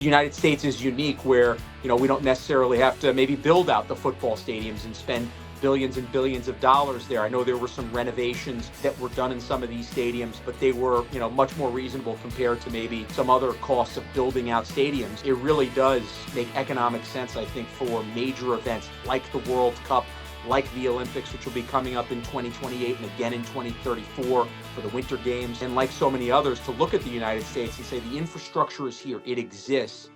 The United States is unique where, we don't necessarily have to maybe build out the football stadiums and spend billions and billions of dollars there. I know there were some renovations that were done in some of these stadiums, but they were, much more reasonable compared to maybe some other costs of building out stadiums. It really does make economic sense, I think, for major events like the World Cup, like the Olympics, which will be coming up in 2028 and again in 2034 for the Winter Games, and like so many others, to look at the United States and say the infrastructure is here, it exists.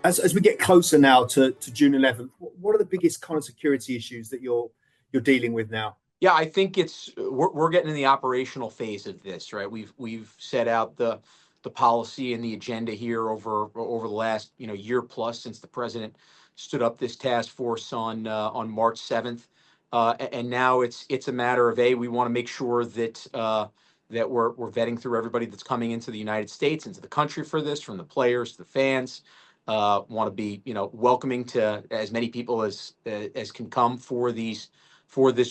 As we get closer now to June 11th, what are the biggest kind of security issues that you're dealing with now? Yeah, I think we're getting in the operational phase of this, right? We've set out the policy and the agenda here over the last year plus since the president stood up this task force on March 7th, and now it's a matter of we want to make sure that that we're vetting through everybody that's coming into the United States, into the country for this, from the players to the fans. Want to be welcoming to as many people as can come for this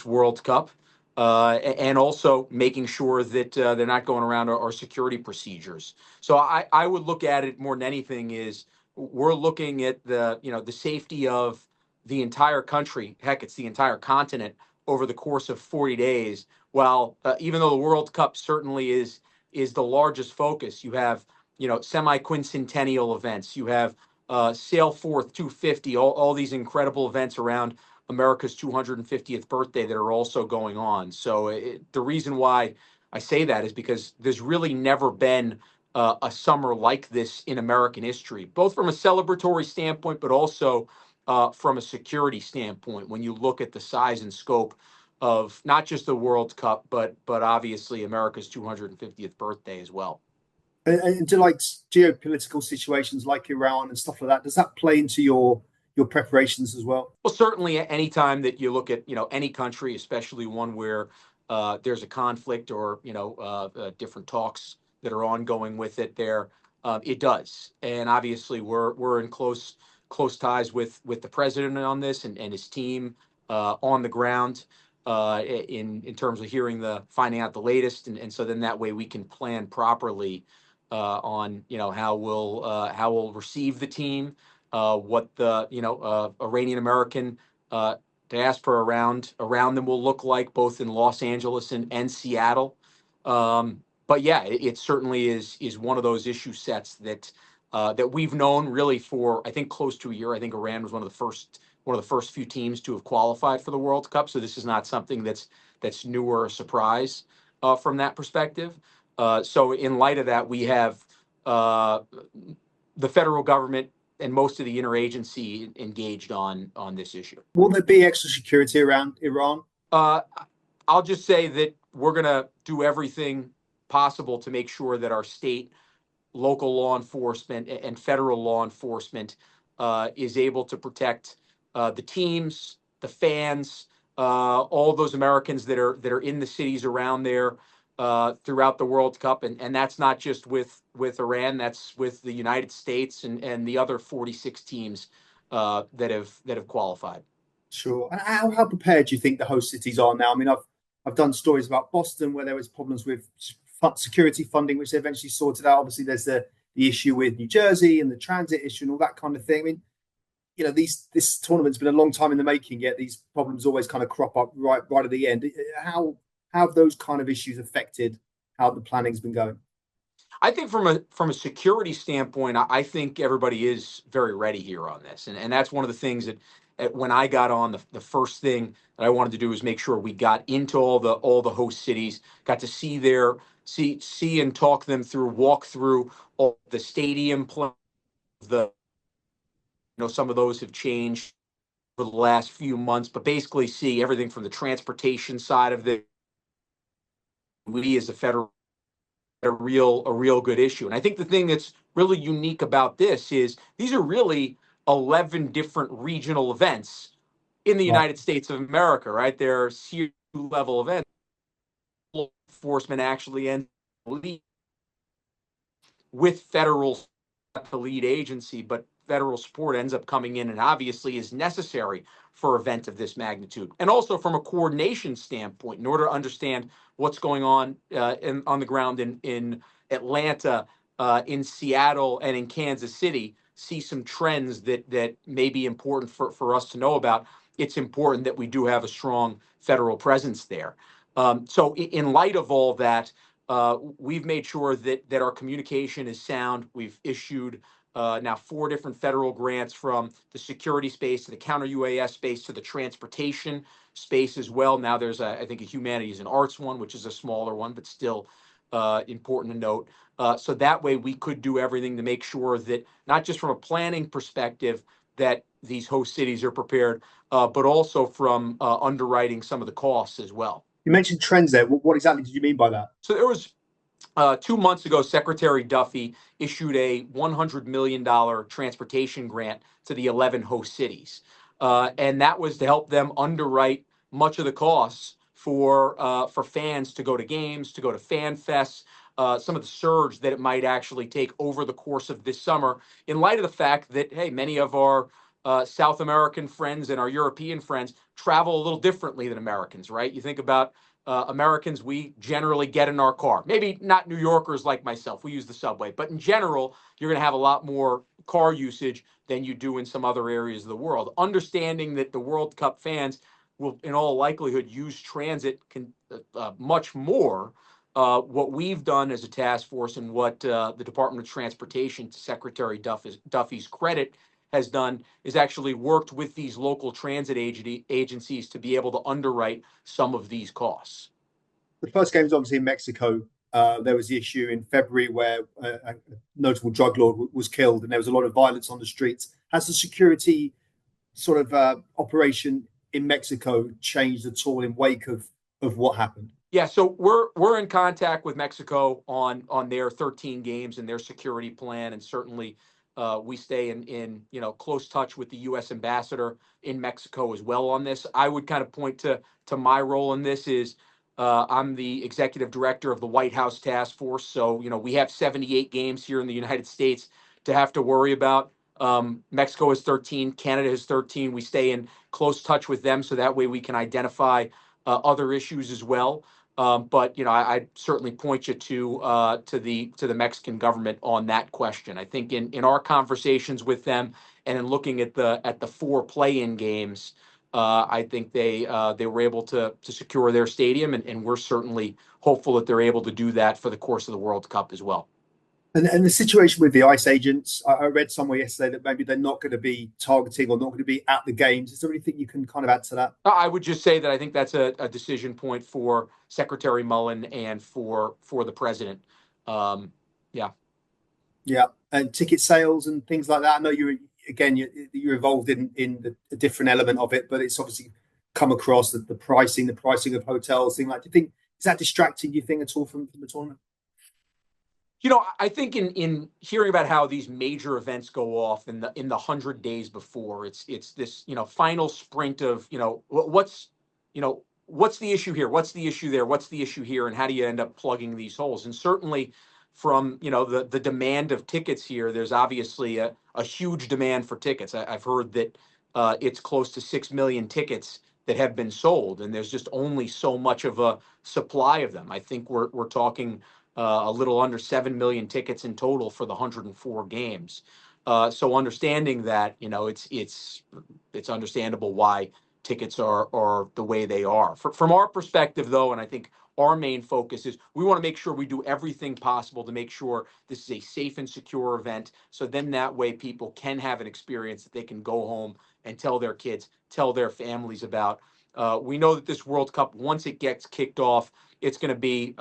World Cup, and also making sure that they're not going around our security procedures. So I would look at it more than anything is we're looking at the safety of the entire country. Heck, it's the entire continent over the course of 40 days. While even though the World Cup certainly is the largest focus, you have semi-quincentennial events. You have Sailforth 250, all these incredible events around America's 250th birthday that are also going on. So the reason why I say that is because there's really never been a summer like this in American history, both from a celebratory standpoint, but also from a security standpoint. When you look at the size and scope of not just the World Cup, but obviously America's 250th birthday as well. And do like geopolitical situations like Iran and stuff like that, does that play into your preparations as well? Well, certainly any time that you look at, any country, especially one where there's a conflict or, different talks that are ongoing with it there, it does. And obviously we're in close ties with the president on this and his team on the ground in terms of finding out the latest. And so then that way we can plan properly on how we'll receive the team, what the Iranian American diaspora around them will look like, both in Los Angeles and Seattle. But yeah, it certainly is one of those issue sets that we've known really for, I think, close to a year. I think Iran was one of the first few teams to have qualified for the World Cup. So this is not something that's new or a surprise from that perspective. So in light of that, we have the federal government and most of the interagency engaged on this issue. Will there be extra security around Iran? I'll just say that we're going to do everything possible to make sure that our state, local law enforcement, and federal law enforcement is able to protect the teams, the fans, all those Americans that are in the cities around there throughout the World Cup, and that's not just with Iran. That's with the United States and the other 46 teams that have qualified. Sure. And how prepared do you think the host cities are now? I mean, I've done stories about Boston where there was problems with security funding, which they eventually sorted out. Obviously, there's the issue with New Jersey and the transit issue and all that kind of thing. I mean, this tournament's been a long time in the making, yet these problems always kind of crop up right at the end. How have those kind of issues affected how the planning's been going? I think from a security standpoint, I think everybody is very ready here on this, and that's one of the things that when I got on, the first thing that I wanted to do was make sure we got into all the host cities, got to see and talk them through, walk through all the stadium plans. Some of those have changed over the last few months, but basically see everything from the transportation side of the. We as a federal a real good issue. And I think the thing that's really unique about this is these are really 11 different regional events in the United States of America, right? They're C-level events. Law enforcement actually ends with federal, not the lead agency, but federal support ends up coming in and obviously is necessary for an event of this magnitude. And also from a coordination standpoint, in order to understand what's going on on the ground in Atlanta, in Seattle, and in Kansas City, see some trends that may be important for us to know about. It's important that we do have a strong federal presence there. So in light of all that, we've made sure that our communication is sound. We've issued now 4 different federal grants, from the security space to the counter UAS space to the transportation space as well. Now there's I think a humanities and arts one, which is a smaller one, but still important to note. So that way we could do everything to make sure that, not just from a planning perspective, that these host cities are prepared, but also from underwriting some of the costs as well. You mentioned trends there. What exactly did you mean by that? So there was 2 months ago, Secretary Duffy issued a $100 million transportation grant to the 11 host cities. And that was to help them underwrite much of the costs for fans to go to games, to go to fan fests, some of the surge that it might actually take over the course of this summer, in light of the fact that, hey, many of our South American friends and our European friends travel a little differently than Americans, right? You think about Americans, we generally get in our car. Maybe not New Yorkers like myself, we use the subway, but in general, you're going to have a lot more car usage than you do in some other areas of the world. Understanding that the World Cup fans will, in all likelihood, use transit much more. What we've done as a task force, and what the Department of Transportation, to Secretary Duffy's credit, has done, is actually worked with these local transit agencies to be able to underwrite some of these costs. The first game was obviously in Mexico. There was the issue in February where a notable drug lord was killed, and there was a lot of violence on the streets. Has the security sort of operation in Mexico changed at all in wake of what happened? Yeah, so we're in contact with Mexico on their 13 games and their security plan, and certainly we stay in close touch with the U.S. ambassador in Mexico as well on this. I would kind of point to my role in this is I'm the executive director of the White House Task Force. So we have 78 games here in the United States to have to worry about. Mexico has 13, Canada has 13. We stay in close touch with them, so that way we can identify other issues as well. But I certainly point you to the Mexican government on that question. I think in our conversations with them, and in looking at the 4 play-in games, I think they were able to secure their stadium, and we're certainly hopeful that they're able to do that for the course of the World Cup as well. And the situation with the ICE agents, I read somewhere yesterday that maybe they're not going to be targeting or not going to be at the games. Is there anything you can kind of add to that? I would just say that I think that's a decision point for Secretary Mullen and for the president. Yeah. Yeah, and ticket sales and things like that. I know you're involved in the different element of it, but it's obviously come across the pricing of hotels, thing like. Do you think, is that distracting, you think, at all from the tournament? I think in hearing about how these major events go off in the 100 days before, it's this final sprint of what's the issue here, what's the issue there, what's the issue here, and how do you end up plugging these holes? And certainly from the demand of tickets here, there's obviously a huge demand for tickets. I've heard that it's close to 6 million tickets that have been sold, and there's just only so much of a supply of them. I think we're talking a little under 7 million tickets in total for the 104 games. So understanding that, it's understandable why tickets are the way they are. From our perspective, though, and I think our main focus is, we want to make sure we do everything possible to make sure this is a safe and secure event. So then that way people can have an experience that they can go home and tell their kids, tell their families about. We know that this World Cup, once it gets kicked off, it's going to be,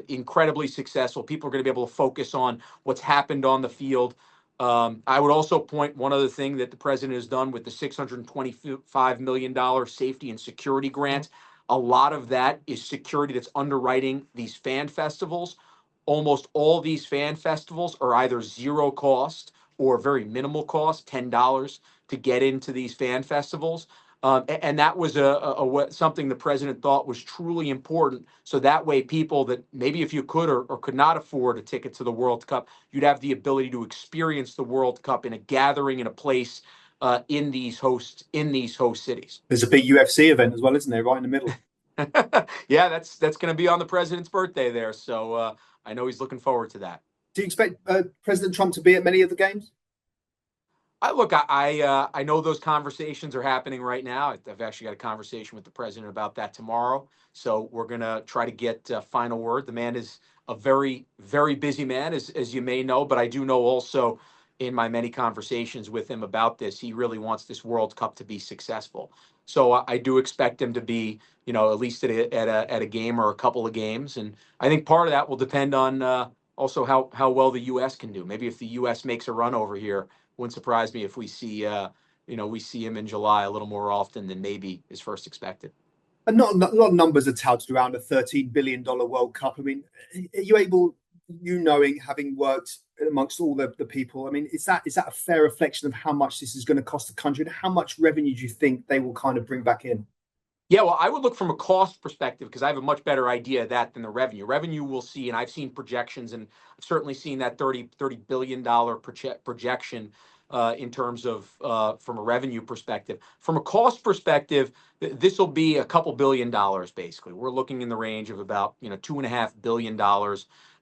incredibly successful. People are going to be able to focus on what's happened on the field. I would also point one other thing that the president has done with the $625 million safety and security grant. A lot of that is security that's underwriting these fan festivals. Almost all these fan festivals are either zero cost or very minimal cost, $10 to get into these fan festivals. And that was something the president thought was truly important. So that way, people that maybe if you could or could not afford a ticket to the World Cup, you'd have the ability to experience the World Cup in a gathering, in a place in these host cities. There's a big UFC event as well, isn't there? Right in the middle. Yeah, that's going to be on the president's birthday there. So I know he's looking forward to that. Do you expect President Trump to be at many of the games? I know those conversations are happening right now. I've actually got a conversation with the president about that tomorrow. So we're gonna try to get final word. The man is a very busy man, as you may know, but I do know also in my many conversations with him about this, he really wants this World Cup to be successful. So I do expect him to be, at least at a game or a couple of games, and I think part of that will depend on also how well the U.S. can do. Maybe if the U.S. makes a run over here, wouldn't surprise me if we see him in July a little more often than maybe is first expected. And not a lot of numbers are touted around a $13 billion World Cup. I mean, are you able, knowing, having worked amongst all the people, I mean, is that a fair reflection of how much this is going to cost the country, and how much revenue do you think they will kind of bring back in? Yeah, well, I would look from a cost perspective because I have a much better idea of that than the revenue. Revenue we'll see, and I've seen projections, and I've certainly seen that $30 billion projection in terms of from a revenue perspective. From a cost perspective, this will be a couple $1 billion basically. We're looking in the range of about $2.5 billion,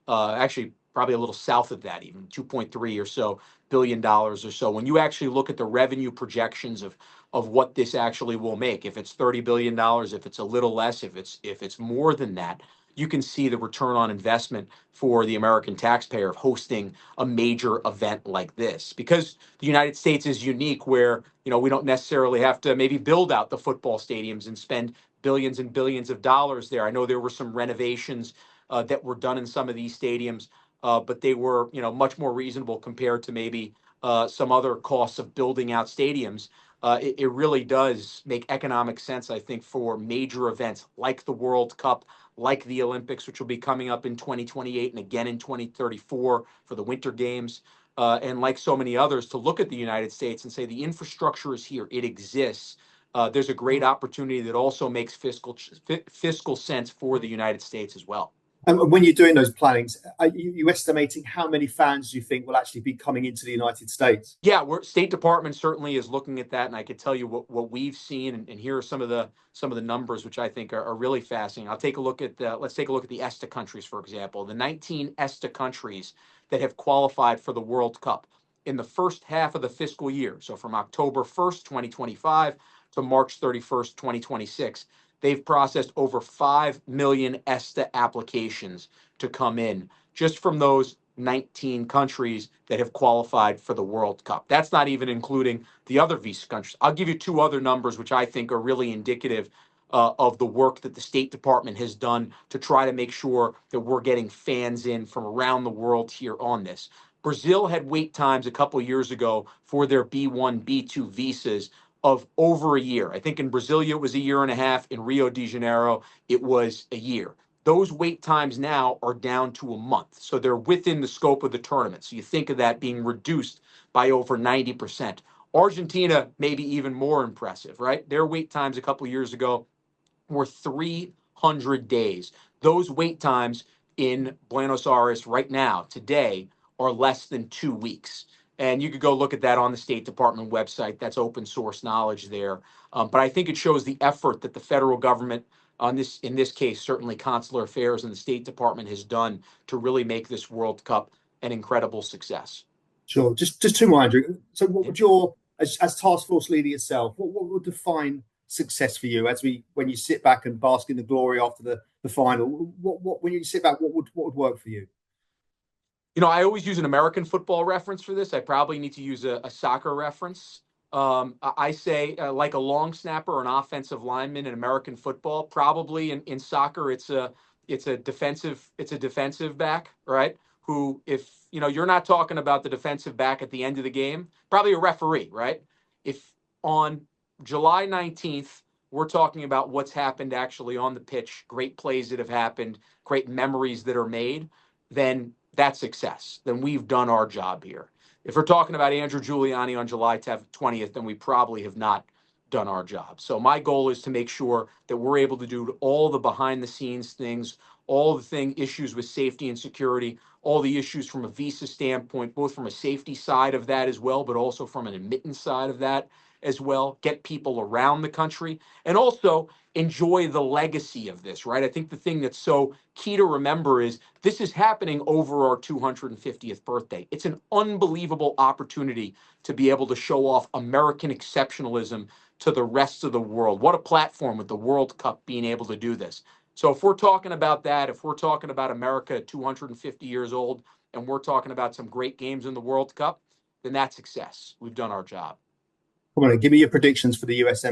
actually probably a little south of that, even 2.3 or so $1 billion or so. When you actually look at the revenue projections of what this actually will make. If it's $30 billion, if it's a little less, if it's more than that, you can see the return on investment for the American taxpayer of hosting a major event like this. Because the United States is unique, where we don't necessarily have to maybe build out the football stadiums and spend billions and billions of dollars there. I know there were some renovations that were done in some of these stadiums, but they were much more reasonable compared to maybe some other costs of building out stadiums. It really does make economic sense, I think, for major events like the World Cup, like the Olympics, which will be coming up in 2028 and again in 2034 for the Winter Games, and like so many others, to look at the United States and say the infrastructure is here, it exists. There's a great opportunity that also makes fiscal sense for the United States as well. And when you're doing those plannings, are you estimating how many fans you think will actually be coming into the United States? Yeah, State Department certainly is looking at that, and I could tell you what we've seen, and here are some of the numbers which I think are really fascinating. Let's take a look at the ESTA countries, for example. The 19 ESTA countries that have qualified for the World Cup in the first half of the fiscal year, so from October 1st, 2025 to March 31st, 2026, they've processed over 5 million ESTA applications to come in just from those 19 countries that have qualified for the World Cup. That's not even including the other visa countries. I'll give you two other numbers, which I think are really indicative of the work that the State Department has done to try to make sure that we're getting fans in from around the world here on this. Brazil had wait times a couple of years ago for their B1, B2 visas of over a year. I think in Brasilia it was a year and a half. In Rio de Janeiro, it was a year. Those wait times now are down to a month. So they're within the scope of the tournament. So you think of that being reduced by over 90%. Argentina, maybe even more impressive, right? Their wait times a couple of years ago were 300 days. Those wait times in Buenos Aires right now, today, are less than 2 weeks. And you could go look at that on the State Department website. That's open source knowledge there. But I think it shows the effort that the federal government, in this case, certainly Consular Affairs and the State Department, has done to really make this World Cup an incredible success. Sure. Just two more, Andrew. So, what Yeah. would your, as task force leader yourself, what would define success for you when you sit back and bask in the glory after the final? What when you sit back, what would work for you? I always use an American football reference for this. I probably need to use a soccer reference. I say like a long snapper or an offensive lineman in American football. Probably in soccer, it's a defensive back, right? Who, if you're not talking about the defensive back at the end of the game, probably a referee, right? If on July 19th we're talking about what's happened actually on the pitch, great plays that have happened, great memories that are made, then that's success. Then we've done our job here. If we're talking about Andrew Giuliani on July 20th, then we probably have not done our job. So my goal is to make sure that we're able to do all the behind the scenes things, all the issues with safety and security, all the issues from a visa standpoint, both from a safety side of that as well, but also from an admittance side of that, as well, get people around the country, and also enjoy the legacy of this, right? I think the thing that's so key to remember is this is happening over our 250th birthday. It's an unbelievable opportunity to be able to show off American exceptionalism to the rest of the world. What a platform with the World Cup being able to do this. So if we're talking about that, if we're talking about America at 250 years old, and we're talking about some great games in the World Cup, then that's success. We've done our job. Come on, give me your predictions for the US.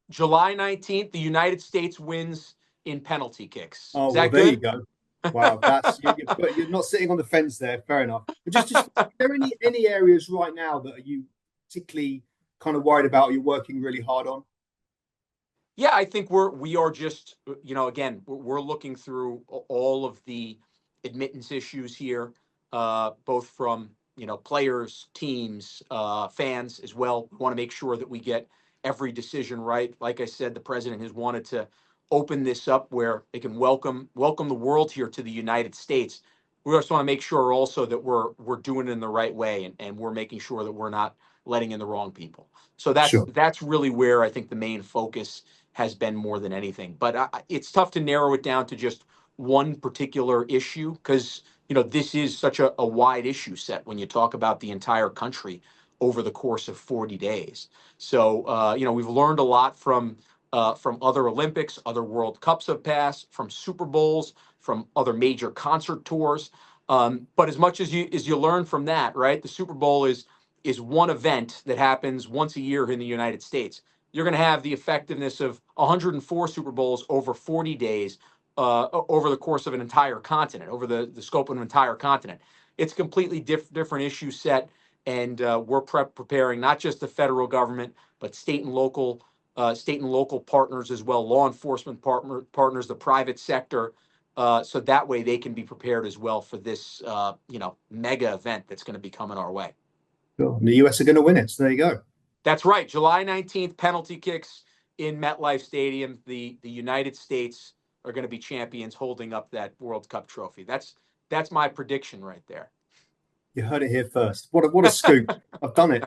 July 19th, the United States wins in penalty kicks. Oh Is well, that there you good? go. Wow, that's you're not sitting on the fence there. Fair enough. But just are there any areas right now that are you particularly kind of worried about? Or you're working really hard on? Yeah, I think we are just, again, we're looking through all of the admittance issues here, both from players, teams, fans as well. We want to make sure that we get every decision right. Like I said, the president has wanted to open this up where they can welcome the world here to the United States. We also want to make sure also that we're doing it in the right way, and we're making sure that we're not letting in the wrong people. So that's Sure. that's really where I think the main focus has been more than anything. But it's tough to narrow it down to just one particular issue because this is such a wide issue set when you talk about the entire country over the course of 40 days. So we've learned a lot from other Olympics, other World Cups have passed, from Super Bowls, from other major concert tours. But as much as you learn from that, right? The Super Bowl is one event that happens once a year in the United States. You're going to have the effectiveness of 104 Super Bowls over 40 days, over the course of an entire continent, over the scope of an entire continent. It's a completely different issue set, and we're preparing not just the federal government, but state and local partners as well, law enforcement partners, the private sector, so that way they can be prepared as well for this mega event that's going to be coming our way. Sure. And the US are going to win it. So there you go. That's right. July 19th, penalty kicks in MetLife Stadium. The United States are going to be champions holding up that World Cup trophy. That's my prediction right there. You heard it here first. What a scoop. I've done it.